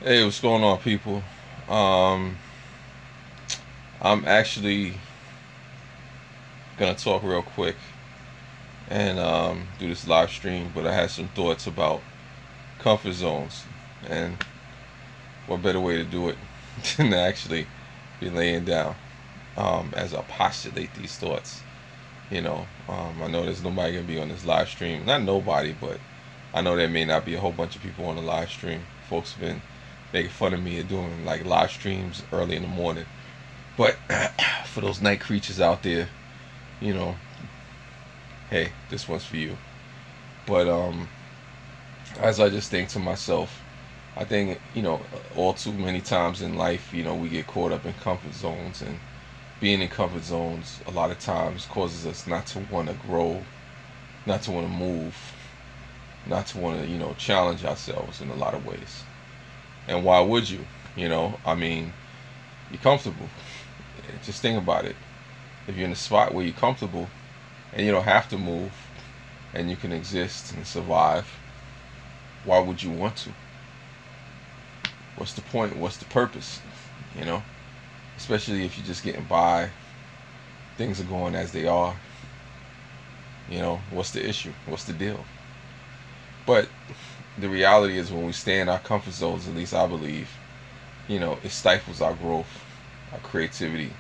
Hey, what's going on, people? Um, I'm actually gonna talk real quick and do this live stream, but I had some thoughts about comfort zones, and what better way to do it than to actually be laying down as I postulate these thoughts. I know there's nobody gonna be on this live stream. Not nobody, but I know there may not be a whole bunch of people on the live stream. Folks have been making fun of me of doing like live streams early in the morning. But for those night creatures out there, you know, hey, this one's for you. But as I just think to myself, I think all too many times in life, we get caught up in comfort zones, and being in comfort zones a lot of times causes us not to want to grow, not to want to move, not to want to challenge ourselves in a lot of ways. And why would you? I mean, you're comfortable. Just think about it. If you're in a spot where you're comfortable and you don't have to move and you can exist and survive, why would you want to? What's the point? What's the purpose? You know, especially if you're just getting by, things are going as they are. What's the issue? What's the deal? But the reality is, when we stay in our comfort zones, at least I believe, it stifles our growth, our creativity,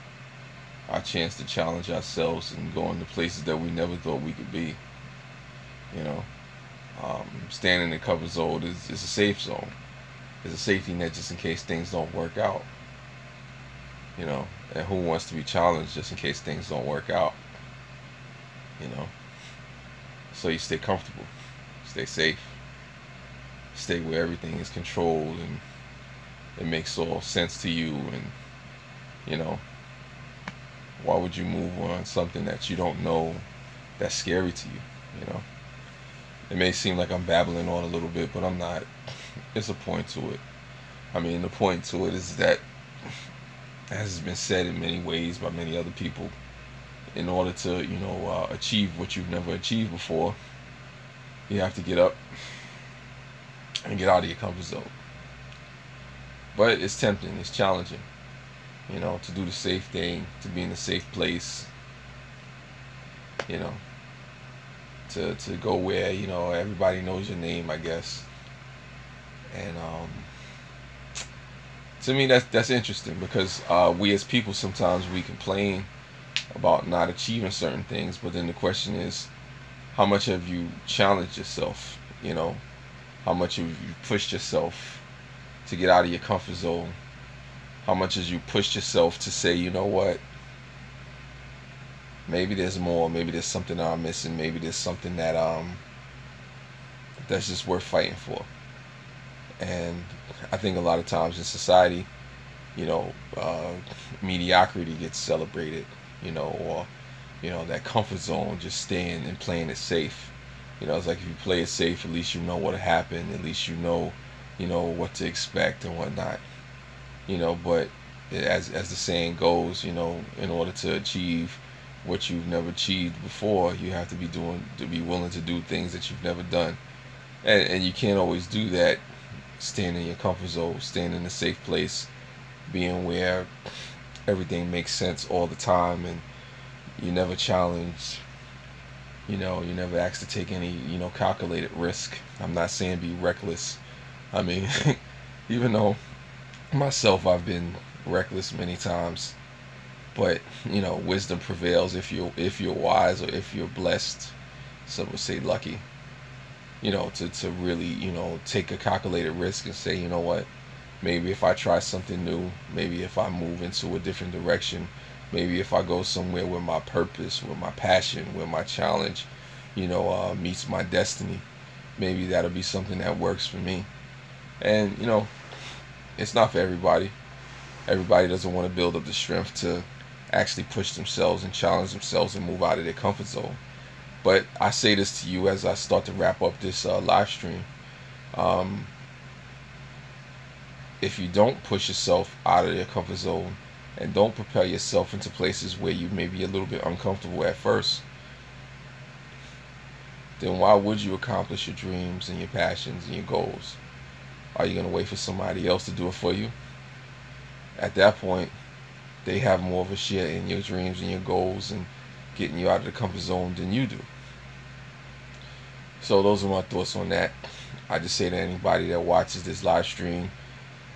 our chance to challenge ourselves and go into places that we never thought we could be. You know, Staying in the comfort zone is a safe zone. It's a safety net just in case things don't work out. And who wants to be challenged just in case things don't work out? You know, so you stay comfortable, stay safe, stay where everything is controlled and it makes all sense to you. And you know, why would you move on something that you don't know that's scary to you? You know, it may seem like I'm babbling on a little bit, but I'm not. It's a point to it. I mean, the point to it is that, as has been said in many ways by many other people, in order to achieve what you've never achieved before, you have to get up and get out of your comfort zone. But it's tempting, it's challenging, to do the safe thing, to be in a safe place, you know, to go where everybody knows your name, I guess. And to me, that's interesting because we as people sometimes we complain about not achieving certain things, but then the question is, how much have you challenged yourself? How much have you pushed yourself to get out of your comfort zone? How much has you pushed yourself to say, you know what? Maybe there's more. Maybe there's something that I'm missing. Maybe there's something that's just worth fighting for. And I think a lot of times in society, you know, uh, mediocrity gets celebrated, or that comfort zone, just staying and playing it safe. It's like if you play it safe, at least you know what'll happen. At least you know what to expect and whatnot. But as the saying goes, in order to achieve what you've never achieved before, you have to be willing to do things that you've never done, and you can't always do that staying in your comfort zone, staying in a safe place, being where everything makes sense all the time, and you never challenge. You never ask to take any calculated risk. I'm not saying be reckless. I mean, even though myself I've been reckless many times, but wisdom prevails if you're wise, or if you're blessed. Some would say lucky. To really take a calculated risk and say, you know what, maybe if I try something new, maybe if I move into a different direction, maybe if I go somewhere where my purpose, where my passion, where my challenge, meets my destiny, maybe that'll be something that works for me. And it's not for everybody. Everybody doesn't want to build up the strength to actually push themselves and challenge themselves and move out of their comfort zone. But I say this to you as I start to wrap up this live stream. Um, if you don't push yourself out of your comfort zone and don't propel yourself into places where you may be a little bit uncomfortable at first, then why would you accomplish your dreams and your passions and your goals? Are you going to wait for somebody else to do it for you? At that point, they have more of a share in your dreams and your goals and getting you out of the comfort zone than you do. So those are my thoughts on that. I just say to anybody that watches this live stream,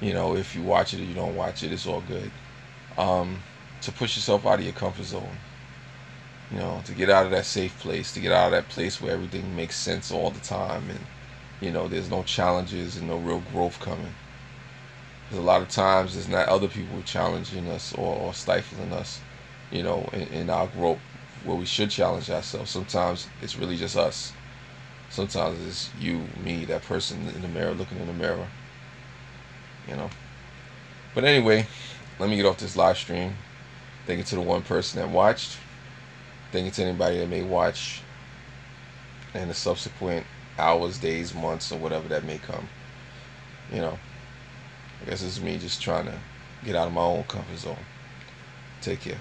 if you watch it or you don't watch it, it's all good. To push yourself out of your comfort zone, to get out of that safe place, to get out of that place where everything makes sense all the time, and there's no challenges and no real growth coming. Because a lot of times it's not other people challenging us or stifling us, in our growth where we should challenge ourselves. Sometimes it's really just us. Sometimes it's you, me, that person in the mirror looking in the mirror. But anyway, let me get off this live stream. Thank you to the one person that watched. Thank you to anybody that may watch in the subsequent hours, days, months, or whatever that may come. I guess it's me just trying to get out of my own comfort zone. Take care.